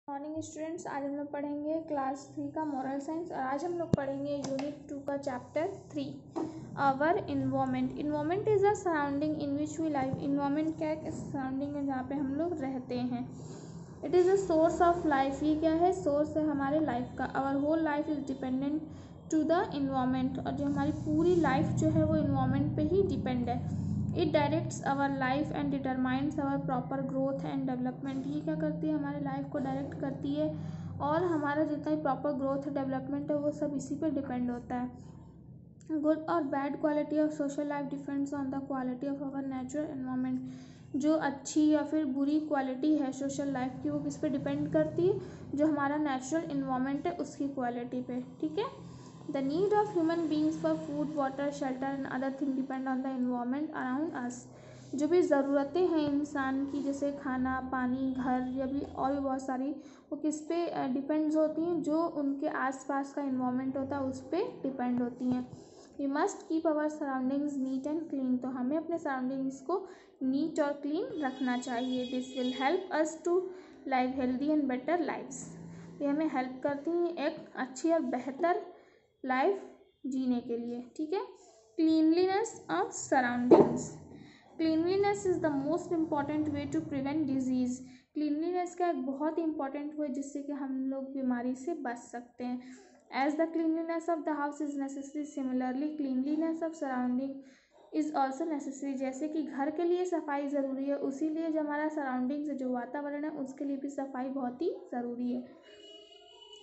Morning students, आज हम लोग पढ़ेंगे क्लास 3 का मॉरल साइंस। और आज हम लोग पढ़ेंगे यूनिट 2 का chapter 3 our environment. Environment is a surrounding in which we live. Environment क्या है? सराउंडिंग है जहाँ पे हम लोग रहते हैं। It is a source of life. ये क्या है? सोर्स है हमारे लाइफ का। Our whole life is dependent to the environment. और जो हमारी पूरी लाइफ जो है वो इन्वायरमेंट पे ही डिपेंड है। It directs our life and determines our proper growth and development. ये क्या करती है? हमारे लाइफ को डायरेक्ट करती है और हमारा जितना भी प्रॉपर ग्रोथ डेवलपमेंट है वो सब इसी पे डिपेंड होता है। गुड और bad quality of social life depends on the quality of our natural environment. जो अच्छी या फिर बुरी क्वालिटी है सोशल लाइफ की वो किस पे डिपेंड करती है? जो हमारा नेचुरल इन्वायरमेंट है उसकी क्वालिटी पे। ठीक है। The need of human beings for food, water, shelter and other things depend on the environment around us. जो भी ज़रूरतें हैं इंसान की, जैसे खाना, पानी, घर या भी और भी बहुत सारी, वो किस पे डिपेंड्स होती हैं? जो उनके आसपास का इन्वायरमेंट होता है उस पर डिपेंड होती हैं। We must keep our surroundings neat and clean. तो हमें अपने सराउंडिंग्स को नीट और क्लीन रखना चाहिए। This will help us to live healthy and better lifes. ये हमें हेल्प करती हैं एक अच्छी और बेहतर लाइफ जीने के लिए। ठीक है। Cleanliness of surroundings. Cleanliness is the most important way to prevent disease. Cleanliness का एक बहुत ही इंपॉर्टेंट वे जिससे कि हम लोग बीमारी से बच सकते हैं। As the cleanliness of the house is necessary, similarly cleanliness of surrounding is also necessary. जैसे कि घर के लिए सफाई ज़रूरी है, उसी लिए जो हमारा सराउंडिंग्स जो वातावरण है उसके लिए भी सफाई बहुत ही ज़रूरी है।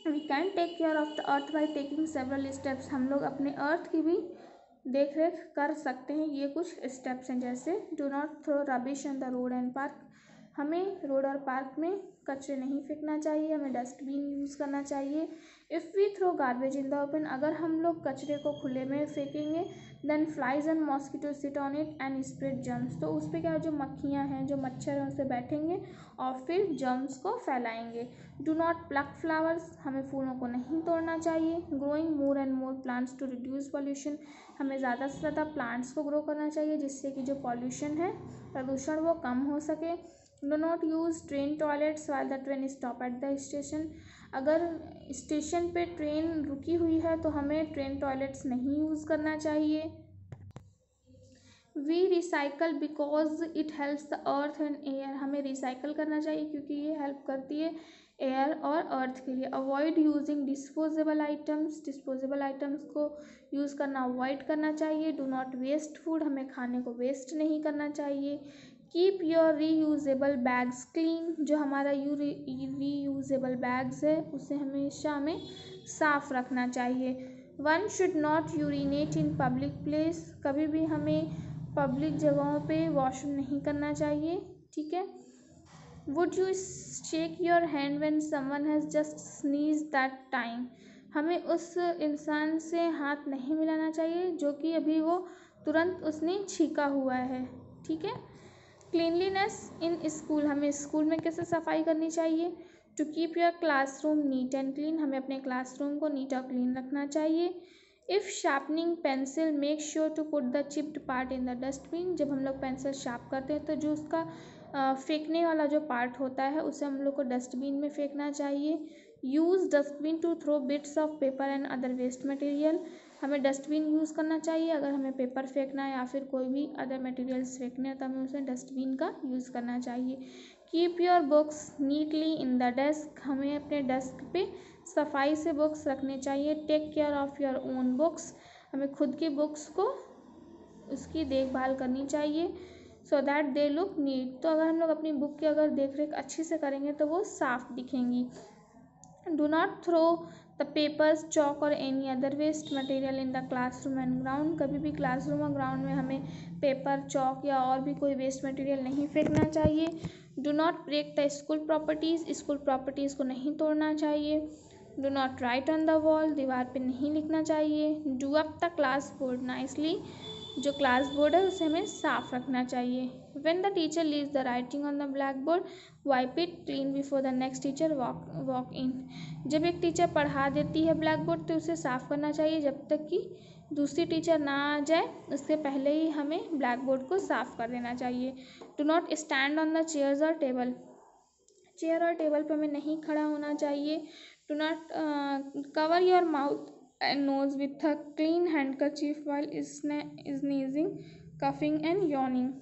We can take care of the earth by taking several steps. हम लोग अपने अर्थ की भी देख रेख कर सकते हैं। ये कुछ स्टेप्स हैं, जैसे do not throw rubbish on the road and park. हमें रोड और पार्क में कचरे नहीं फेंकना चाहिए, हमें डस्टबिन यूज़ करना चाहिए। If we throw garbage in the open, अगर हम लोग कचरे को खुले में फेंकेंगे, then flies and mosquito sit on it and spread germs. तो उस पर क्या, जो मक्खियाँ हैं, जो मच्छर हैं, उस पर बैठेंगे और फिर जर्म्स को फैलाएंगे। डू नॉट प्लक फ्लावर्स, हमें फूलों को नहीं तोड़ना चाहिए। Growing more and more plants to reduce pollution, हमें ज़्यादा से ज़्यादा प्लांट्स को ग्रो करना चाहिए जिससे कि जो पॉल्यूशन है, प्रदूषण, वो कम हो सके। Do not use train toilets while the train stop at the station. अगर स्टेशन पे ट्रेन रुकी हुई है तो हमें ट्रेन टॉयलेट्स नहीं यूज़ करना चाहिए। We recycle because it helps the earth and air. हमें रिसाइकल करना चाहिए क्योंकि ये हेल्प करती है एयर और अर्थ के लिए। Avoid using disposable items, disposable items को यूज़ करना अवॉइड करना चाहिए। डू नॉट वेस्ट फूड, हमें खाने को वेस्ट नहीं करना चाहिए। Keep your reusable bags clean. जो हमारा रीयूजेबल बैग्स है उसे हमेशा हमें साफ रखना चाहिए। One should not urinate in public place, कभी भी हमें पब्लिक जगहों पे वॉशरूम नहीं करना चाहिए। ठीक है। Would you shake your hand when someone has just sneeze that time, हमें उस इंसान से हाथ नहीं मिलाना चाहिए जो कि अभी वो तुरंत उसने छींका हुआ है। ठीक है। क्लीनलीनेस इन स्कूल, हमें स्कूल में कैसे सफाई करनी चाहिए? To keep your classroom neat and clean, हमें अपने क्लासरूम को नीट और क्लीन रखना चाहिए। If sharpening pencil make sure to put the chipped part in the dustbin. जब हम लोग पेंसिल शार्प करते हैं तो जो उसका फेंकने वाला जो पार्ट होता है उसे हम लोग को डस्टबिन में फेंकना चाहिए। Use dustbin to throw bits of paper and other waste material, हमें डस्टबिन यूज़ करना चाहिए अगर हमें पेपर फेंकना है या फिर कोई भी अदर मटेरियल्स फेंकने हैं तो हमें उसे डस्टबिन का यूज़ करना चाहिए। Keep your books neatly in the desk, हमें अपने डेस्क पे सफाई से बुक्स रखने चाहिए। Take care of your own books, हमें खुद की बुक्स को उसकी देखभाल करनी चाहिए। So that they look neat, तो अगर हम लोग अपनी बुक की अगर देख रेख अच्छे से करेंगे तो वो साफ दिखेंगी। Do not throw the papers, chalk और any other waste material in the classroom and ground, कभी भी क्लासरूम और ग्राउंड में हमें पेपर, चॉक या और भी कोई वेस्ट मटेरियल नहीं फेंकना चाहिए। Do not break the school properties, school properties को नहीं तोड़ना चाहिए। Do not write on the wall, दीवार पे नहीं लिखना चाहिए। Do up the class board nicely, जो क्लास बोर्ड है उसे हमें साफ रखना चाहिए। When the teacher leaves the writing on the black board, wipe it clean before the next teacher walk in. जब एक टीचर पढ़ा देती है ब्लैक बोर्ड तो उसे साफ़ करना चाहिए जब तक कि दूसरी टीचर ना आ जाए, उससे पहले ही हमें ब्लैक बोर्ड को साफ़ कर देना चाहिए। Do not stand on the chairs और टेबल, चेयर और टेबल पर हमें नहीं खड़ा होना चाहिए। Do not cover your mouth and nose with a clean handkerchief while sneezing, coughing and yawning.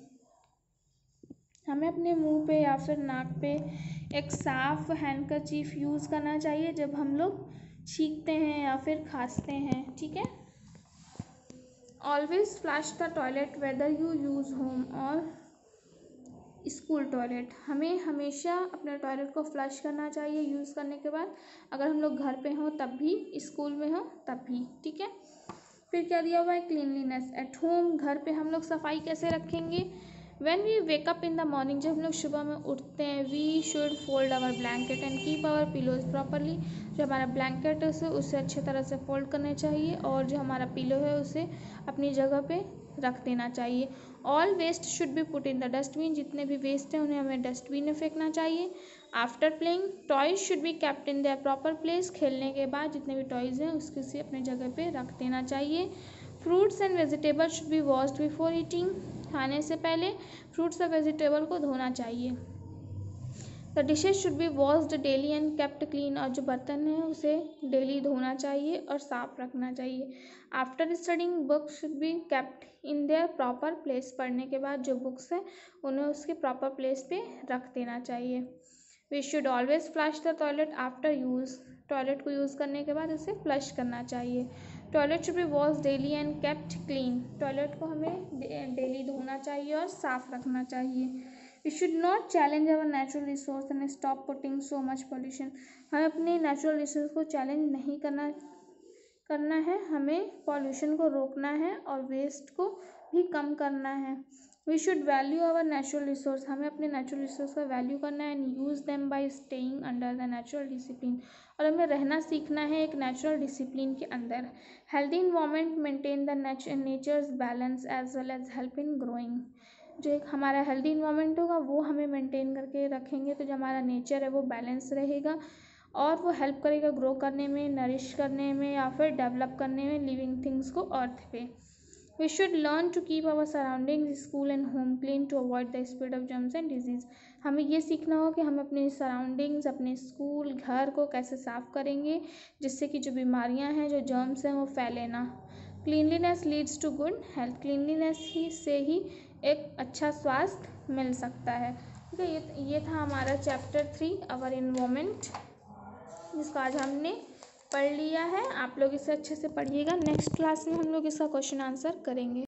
हमें अपने मुंह पे या फिर नाक पे एक साफ हैंडकरचीफ यूज़ करना चाहिए जब हम लोग छींकते हैं या फिर खांसते हैं, ठीक है। Always flush the toilet whether you use home और स्कूल टॉयलेट। हमें हमेशा अपने टॉयलेट को फ्लश करना चाहिए यूज़ करने के बाद, अगर हम लोग घर पे हों तब भी, स्कूल में हों तब भी, ठीक है। फिर क्या दिया हुआ है, क्लीनलीनेस एट होम। घर पे हम लोग सफाई कैसे रखेंगे। When we wake up in the morning, जब हम लोग सुबह में उठते हैं, we should fold our blanket and keep our pillows properly. जो हमारा ब्लैंकेट है उसे अच्छे तरह से फोल्ड करना चाहिए और जो हमारा पिलो है उसे अपनी जगह पे रख देना चाहिए। All waste should be put in the dustbin. जितने भी वेस्ट हैं उन्हें हमें डस्टबिन में फेंकना चाहिए। After playing, toys should be kept in their proper place. खेलने के बाद जितने भी टॉयज़ हैं उसके से अपने जगह पे रख देना चाहिए। Fruits and vegetables should be washed before eating. खाने से पहले फ्रूट्स और वेजिटेबल को धोना चाहिए। The dishes should be washed daily and kept clean. और जो बर्तन है उसे डेली धोना चाहिए और साफ रखना चाहिए। After studying, books should be kept in their proper place. पढ़ने के बाद जो बुक्स हैं उन्हें उसके प्रॉपर प्लेस पे रख देना चाहिए। We should always flush the toilet after use. Toilet को यूज़ करने के बाद उसे फ्लश करना चाहिए। Toilet should be wash daily and kept clean. Toilet को हमें डेली धोना चाहिए और साफ रखना चाहिए। We should not challenge our natural resource and stop putting so much pollution. हमें अपने नेचुरल रिसोर्स को चैलेंज नहीं करना है, हमें पॉल्यूशन को रोकना है और वेस्ट को भी कम करना है। We should value our natural resource. हमें अपने नेचुरल रिसोर्स का वैल्यू करना है and use them by staying under the natural discipline. और हमें रहना सीखना है एक नेचुरल डिसिप्लिन के अंदर। Healthy environment maintain the nature's balance as well as help in growing. जो एक हमारा हेल्दी इन्वायरमेंट होगा वो हमें मेंटेन करके रखेंगे तो जो हमारा नेचर है वो बैलेंस रहेगा और वो हेल्प करेगा ग्रो करने में, नरिश करने में या फिर डेवलप करने में लिविंग थिंग्स को अर्थ पे। We should learn to keep our surroundings, school and home clean to avoid the spread of germs and disease. हमें ये सीखना होगा कि हम अपने सराउंडिंग्स, अपने स्कूल, घर को कैसे साफ़ करेंगे जिससे कि जो बीमारियां हैं, जो जर्म्स हैं वो फैले ना। Cleanliness leads to good health. Cleanliness से ही एक अच्छा स्वास्थ्य मिल सकता है, ठीक है। ये था हमारा चैप्टर 3 आवर एनवायरनमेंट, जिसको आज हमने पढ़ लिया है। आप लोग इसे अच्छे से पढ़िएगा। नेक्स्ट क्लास में हम लोग इसका क्वेश्चन आंसर करेंगे।